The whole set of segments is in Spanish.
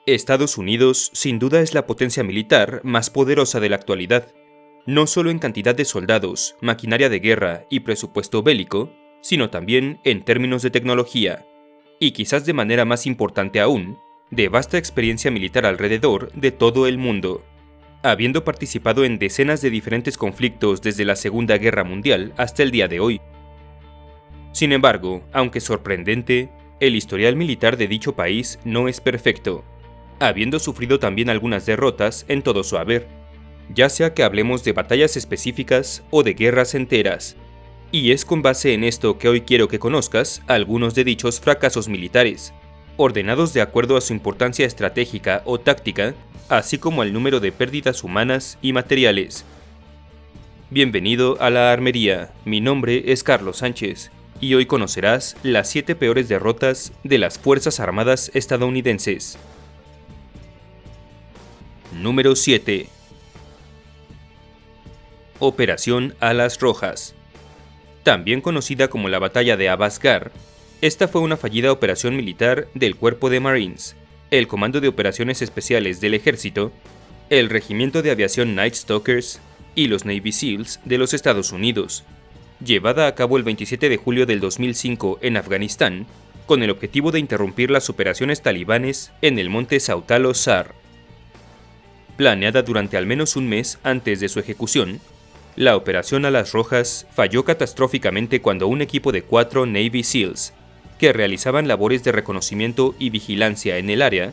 Estados Unidos sin duda es la potencia militar más poderosa de la actualidad, no solo en cantidad de soldados, maquinaria de guerra y presupuesto bélico, sino también en términos de tecnología, y quizás de manera más importante aún, de vasta experiencia militar alrededor de todo el mundo, habiendo participado en decenas de diferentes conflictos desde la Segunda Guerra Mundial hasta el día de hoy. Sin embargo, aunque sorprendente, el historial militar de dicho país no es perfecto, habiendo sufrido también algunas derrotas en todo su haber, ya sea que hablemos de batallas específicas o de guerras enteras. Y es con base en esto que hoy quiero que conozcas algunos de dichos fracasos militares, ordenados de acuerdo a su importancia estratégica o táctica, así como al número de pérdidas humanas y materiales. Bienvenido a la Armería, mi nombre es Carlos Sánchez, y hoy conocerás las 7 peores derrotas de las Fuerzas Armadas estadounidenses. Número 7. Operación Alas Rojas. También conocida como la Batalla de Abbas Ghar, esta fue una fallida operación militar del Cuerpo de Marines, el Comando de Operaciones Especiales del Ejército, el Regimiento de Aviación Night Stalkers y los Navy SEALs de los Estados Unidos, llevada a cabo el 27 de julio del 2005 en Afganistán, con el objetivo de interrumpir las operaciones talibanes en el monte Sautalo Sar. Planeada durante al menos un mes antes de su ejecución, la operación Alas Rojas falló catastróficamente cuando un equipo de 4 Navy SEALs, que realizaban labores de reconocimiento y vigilancia en el área,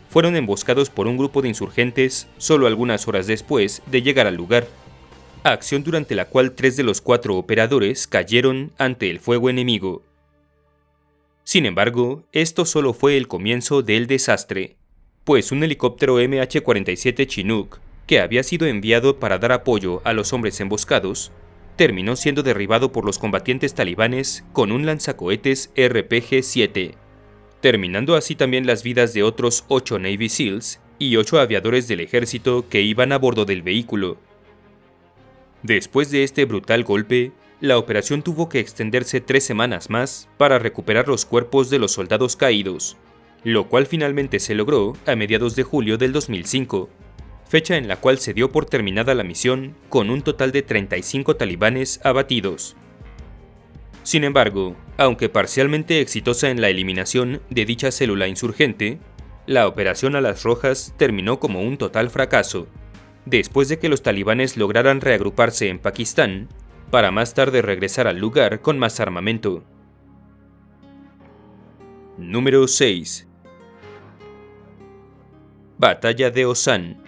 fueron emboscados por un grupo de insurgentes solo algunas horas después de llegar al lugar, acción durante la cual 3 de los 4 operadores cayeron ante el fuego enemigo. Sin embargo, esto solo fue el comienzo del desastre, pues un helicóptero MH-47 Chinook, que había sido enviado para dar apoyo a los hombres emboscados, terminó siendo derribado por los combatientes talibanes con un lanzacohetes RPG-7, terminando así también las vidas de otros 8 Navy SEALs y 8 aviadores del ejército que iban a bordo del vehículo. Después de este brutal golpe, la operación tuvo que extenderse 3 semanas más para recuperar los cuerpos de los soldados caídos, lo cual finalmente se logró a mediados de julio del 2005, fecha en la cual se dio por terminada la misión con un total de 35 talibanes abatidos. Sin embargo, aunque parcialmente exitosa en la eliminación de dicha célula insurgente, la operación Alas Rojas terminó como un total fracaso, después de que los talibanes lograran reagruparse en Pakistán, para más tarde regresar al lugar con más armamento. Número 6. Batalla de Osan.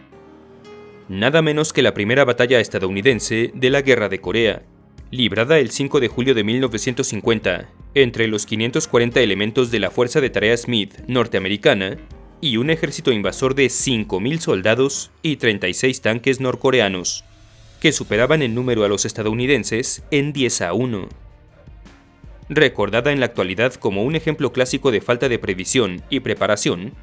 Nada menos que la primera batalla estadounidense de la Guerra de Corea, librada el 5 de julio de 1950 entre los 540 elementos de la Fuerza de Tarea Smith norteamericana y un ejército invasor de 5.000 soldados y 36 tanques norcoreanos, que superaban en número a los estadounidenses en 10-1. Recordada en la actualidad como un ejemplo clásico de falta de previsión y preparación,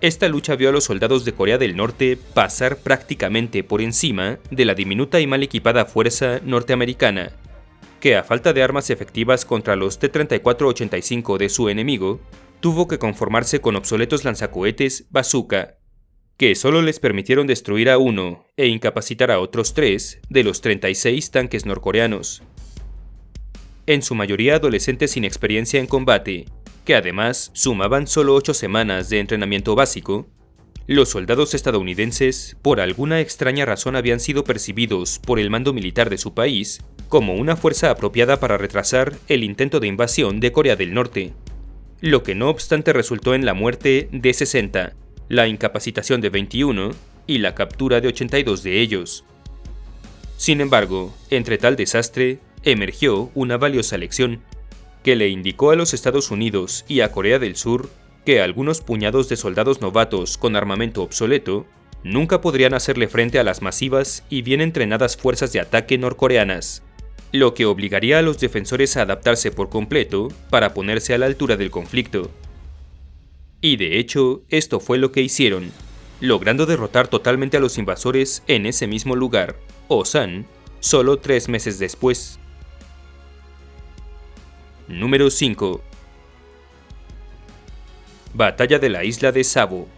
esta lucha vio a los soldados de Corea del Norte pasar prácticamente por encima de la diminuta y mal equipada fuerza norteamericana, que a falta de armas efectivas contra los T-34-85 de su enemigo, tuvo que conformarse con obsoletos lanzacohetes bazooka, que solo les permitieron destruir a 1 e incapacitar a otros 3 de los 36 tanques norcoreanos. En su mayoría adolescentes sin experiencia en combate, que además sumaban solo 8 semanas de entrenamiento básico, los soldados estadounidenses, por alguna extraña razón, habían sido percibidos por el mando militar de su país como una fuerza apropiada para retrasar el intento de invasión de Corea del Norte, lo que no obstante resultó en la muerte de 60, la incapacitación de 21 y la captura de 82 de ellos. Sin embargo, entre tal desastre, emergió una valiosa lección, que le indicó a los Estados Unidos y a Corea del Sur que algunos puñados de soldados novatos con armamento obsoleto nunca podrían hacerle frente a las masivas y bien entrenadas fuerzas de ataque norcoreanas, lo que obligaría a los defensores a adaptarse por completo para ponerse a la altura del conflicto. Y de hecho, esto fue lo que hicieron, logrando derrotar totalmente a los invasores en ese mismo lugar, Osan, solo 3 meses después. Número 5. Batalla de la isla de Savo.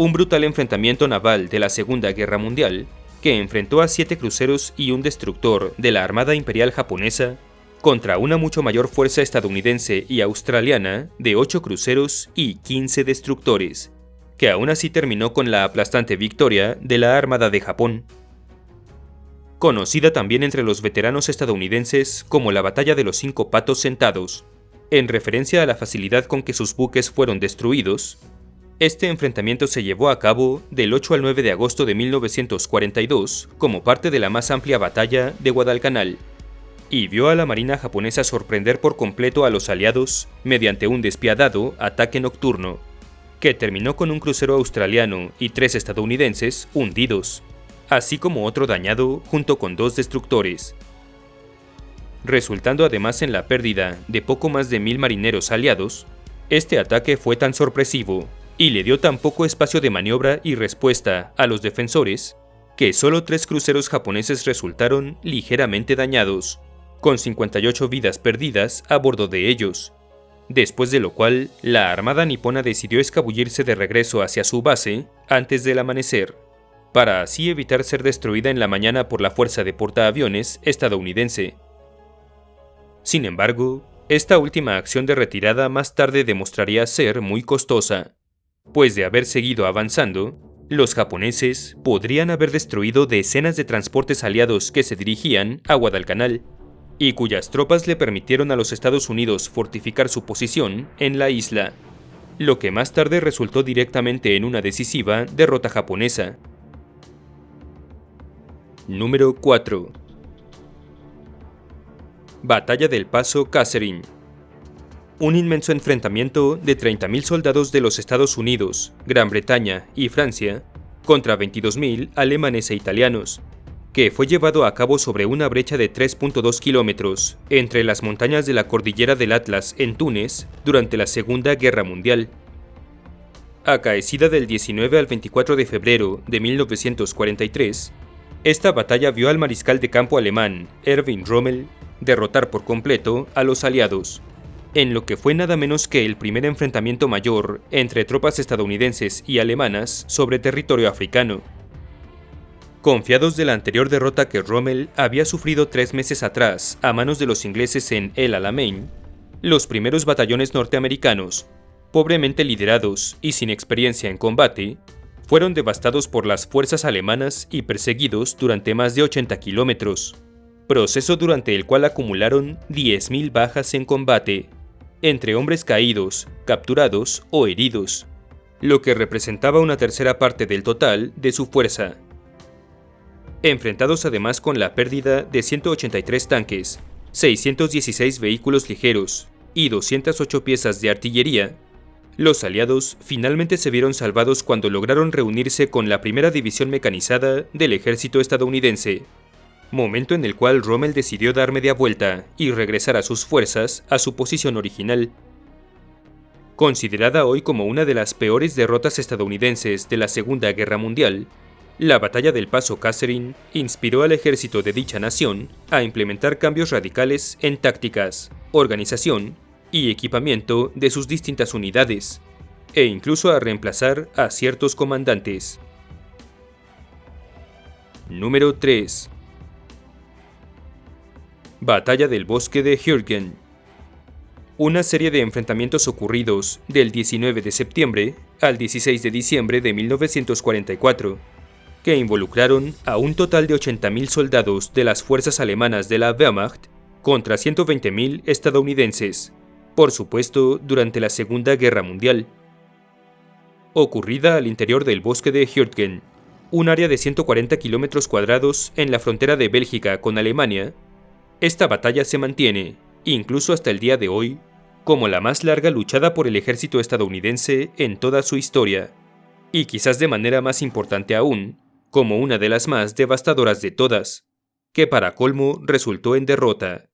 un brutal enfrentamiento naval de la Segunda Guerra Mundial que enfrentó a 7 cruceros y un destructor de la Armada Imperial japonesa contra una mucho mayor fuerza estadounidense y australiana de 8 cruceros y 15 destructores, que aún así terminó con la aplastante victoria de la Armada de Japón. Conocida también entre los veteranos estadounidenses como la Batalla de los 5 Patos Sentados, en referencia a la facilidad con que sus buques fueron destruidos. Este enfrentamiento se llevó a cabo del 8 al 9 de agosto de 1942 como parte de la más amplia batalla de Guadalcanal, y vio a la marina japonesa sorprender por completo a los aliados mediante un despiadado ataque nocturno, que terminó con un crucero australiano y 3 estadounidenses hundidos, así como otro dañado junto con 2 destructores, resultando además en la pérdida de poco más de 1000 marineros aliados. Este ataque fue tan sorpresivo y le dio tan poco espacio de maniobra y respuesta a los defensores, que solo 3 cruceros japoneses resultaron ligeramente dañados, con 58 vidas perdidas a bordo de ellos, después de lo cual la Armada nipona decidió escabullirse de regreso hacia su base antes del amanecer, para así evitar ser destruida en la mañana por la fuerza de portaaviones estadounidense. Sin embargo, esta última acción de retirada más tarde demostraría ser muy costosa, pues de haber seguido avanzando, los japoneses podrían haber destruido decenas de transportes aliados que se dirigían a Guadalcanal, y cuyas tropas le permitieron a los Estados Unidos fortificar su posición en la isla, lo que más tarde resultó directamente en una decisiva derrota japonesa. Número 4. Batalla del Paso Kasserine. Un inmenso enfrentamiento de 30.000 soldados de los Estados Unidos, Gran Bretaña y Francia contra 22.000 alemanes e italianos, que fue llevado a cabo sobre una brecha de 3.2 kilómetros entre las montañas de la Cordillera del Atlas en Túnez durante la Segunda Guerra Mundial. Acaecida del 19 al 24 de febrero de 1943, esta batalla vio al mariscal de campo alemán Erwin Rommel derrotar por completo a los aliados, en lo que fue nada menos que el primer enfrentamiento mayor entre tropas estadounidenses y alemanas sobre territorio africano. Confiados de la anterior derrota que Rommel había sufrido 3 meses atrás a manos de los ingleses en El Alamein, los primeros batallones norteamericanos, pobremente liderados y sin experiencia en combate, fueron devastados por las fuerzas alemanas y perseguidos durante más de 80 kilómetros, proceso durante el cual acumularon 10.000 bajas en combate, entre hombres caídos, capturados o heridos, lo que representaba una tercera parte del total de su fuerza. Enfrentados además con la pérdida de 183 tanques, 616 vehículos ligeros y 208 piezas de artillería, los aliados finalmente se vieron salvados cuando lograron reunirse con la primera división mecanizada del ejército estadounidense, momento en el cual Rommel decidió dar media vuelta y regresar a sus fuerzas a su posición original. Considerada hoy como una de las peores derrotas estadounidenses de la Segunda Guerra Mundial, la Batalla del Paso Kasserine inspiró al ejército de dicha nación a implementar cambios radicales en tácticas, organización y equipamiento de sus distintas unidades, e incluso a reemplazar a ciertos comandantes. Número 3. Batalla del Bosque de Jürgen. Una serie de enfrentamientos ocurridos del 19 de septiembre al 16 de diciembre de 1944, que involucraron a un total de 80.000 soldados de las fuerzas alemanas de la Wehrmacht contra 120.000 estadounidenses, por supuesto durante la Segunda Guerra Mundial. Ocurrida al interior del Bosque de Jürgen, un área de 140 kilómetros cuadrados en la frontera de Bélgica con Alemania, esta batalla se mantiene, incluso hasta el día de hoy, como la más larga luchada por el ejército estadounidense en toda su historia, y quizás de manera más importante aún, como una de las más devastadoras de todas, que para colmo resultó en derrota.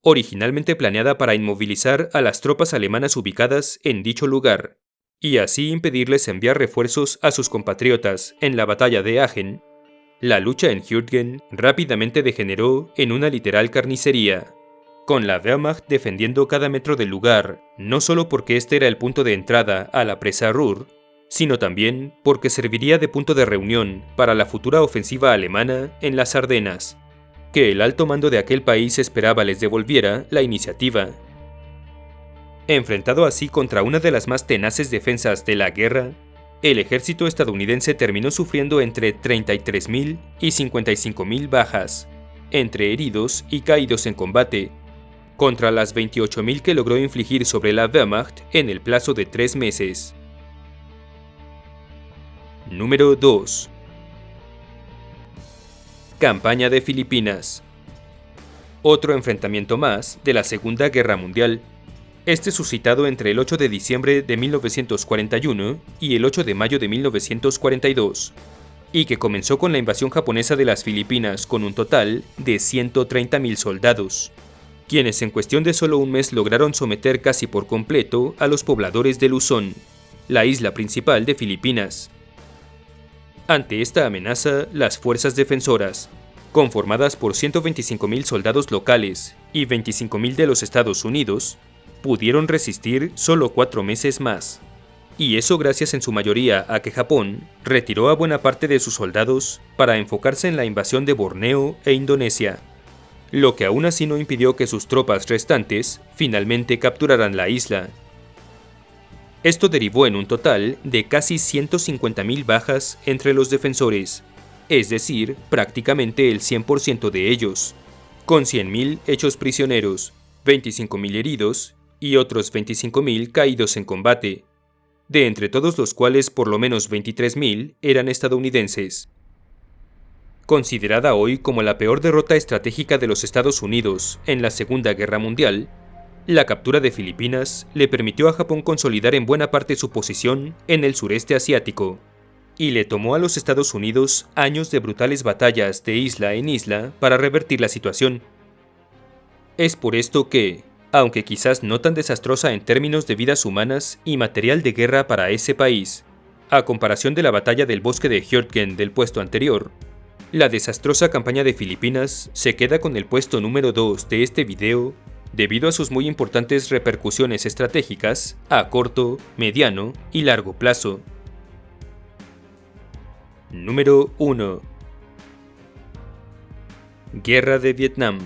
Originalmente planeada para inmovilizar a las tropas alemanas ubicadas en dicho lugar, y así impedirles enviar refuerzos a sus compatriotas en la batalla de Aachen, la lucha en Jürgen rápidamente degeneró en una literal carnicería, con la Wehrmacht defendiendo cada metro del lugar, no solo porque este era el punto de entrada a la presa Ruhr, sino también porque serviría de punto de reunión para la futura ofensiva alemana en las Ardenas, que el alto mando de aquel país esperaba les devolviera la iniciativa. Enfrentado así contra una de las más tenaces defensas de la guerra, el ejército estadounidense terminó sufriendo entre 33.000 y 55.000 bajas, entre heridos y caídos en combate, contra las 28.000 que logró infligir sobre la Wehrmacht en el plazo de 3 meses. Número 2. Campaña de Filipinas. Otro enfrentamiento más de la Segunda Guerra Mundial, este suscitado entre el 8 de diciembre de 1941 y el 8 de mayo de 1942, y que comenzó con la invasión japonesa de las Filipinas con un total de 130.000 soldados, quienes en cuestión de solo un mes lograron someter casi por completo a los pobladores de Luzón, la isla principal de Filipinas. Ante esta amenaza, las fuerzas defensoras, conformadas por 125.000 soldados locales y 25.000 de los Estados Unidos, pudieron resistir solo 4 meses más, y eso gracias en su mayoría a que Japón retiró a buena parte de sus soldados para enfocarse en la invasión de Borneo e Indonesia, lo que aún así no impidió que sus tropas restantes finalmente capturaran la isla. Esto derivó en un total de casi 150.000 bajas entre los defensores, es decir, prácticamente el 100% de ellos, con 100.000 hechos prisioneros, 25.000 heridos y otros 25.000 caídos en combate, de entre todos los cuales por lo menos 23.000 eran estadounidenses. Considerada hoy como la peor derrota estratégica de los Estados Unidos en la Segunda Guerra Mundial, la captura de Filipinas le permitió a Japón consolidar en buena parte su posición en el sureste asiático, y le tomó a los Estados Unidos años de brutales batallas de isla en isla para revertir la situación. Es por esto que, aunque quizás no tan desastrosa en términos de vidas humanas y material de guerra para ese país, a comparación de la batalla del bosque de Hjortgen del puesto anterior, la desastrosa campaña de Filipinas se queda con el puesto número 2 de este video debido a sus muy importantes repercusiones estratégicas a corto, mediano y largo plazo. Número 1. Guerra de Vietnam.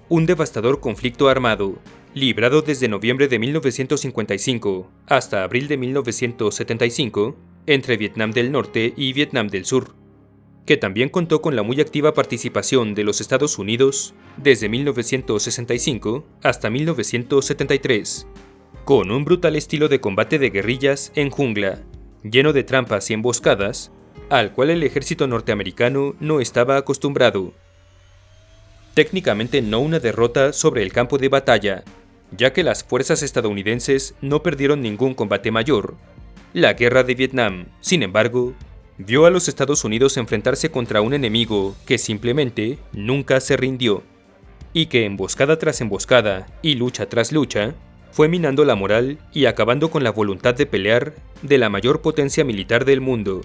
Un devastador conflicto armado, librado desde noviembre de 1955 hasta abril de 1975 entre Vietnam del Norte y Vietnam del Sur, que también contó con la muy activa participación de los Estados Unidos desde 1965 hasta 1973, con un brutal estilo de combate de guerrillas en jungla, lleno de trampas y emboscadas, al cual el ejército norteamericano no estaba acostumbrado. Técnicamente no una derrota sobre el campo de batalla, ya que las fuerzas estadounidenses no perdieron ningún combate mayor. La guerra de Vietnam, sin embargo, vio a los Estados Unidos enfrentarse contra un enemigo que simplemente nunca se rindió, y que emboscada tras emboscada y lucha tras lucha, fue minando la moral y acabando con la voluntad de pelear de la mayor potencia militar del mundo,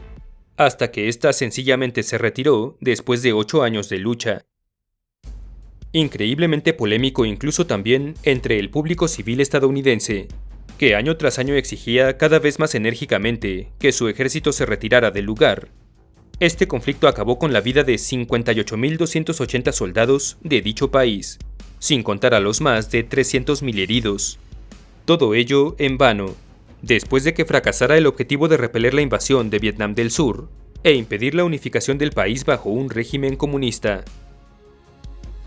hasta que ésta sencillamente se retiró después de 8 años de lucha. Increíblemente polémico incluso también entre el público civil estadounidense, que año tras año exigía cada vez más enérgicamente que su ejército se retirara del lugar. Este conflicto acabó con la vida de 58.280 soldados de dicho país, sin contar a los más de 300.000 heridos. Todo ello en vano, después de que fracasara el objetivo de repeler la invasión de Vietnam del Sur e impedir la unificación del país bajo un régimen comunista.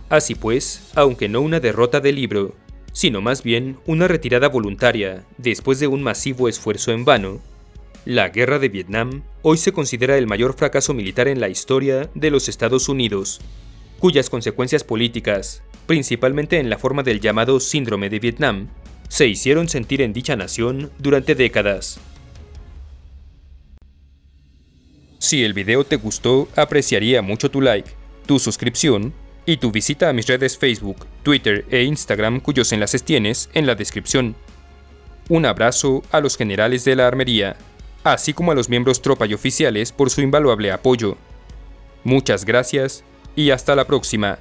Así pues, aunque no una derrota del libro, sino más bien una retirada voluntaria después de un masivo esfuerzo en vano, la Guerra de Vietnam hoy se considera el mayor fracaso militar en la historia de los Estados Unidos, cuyas consecuencias políticas, principalmente en la forma del llamado Síndrome de Vietnam, se hicieron sentir en dicha nación durante décadas. Si el video te gustó, apreciaría mucho tu like, tu suscripción y tu visita a mis redes Facebook, Twitter e Instagram, cuyos enlaces tienes en la descripción. Un abrazo a los generales de la armería, así como a los miembros tropa y oficiales por su invaluable apoyo. Muchas gracias y hasta la próxima.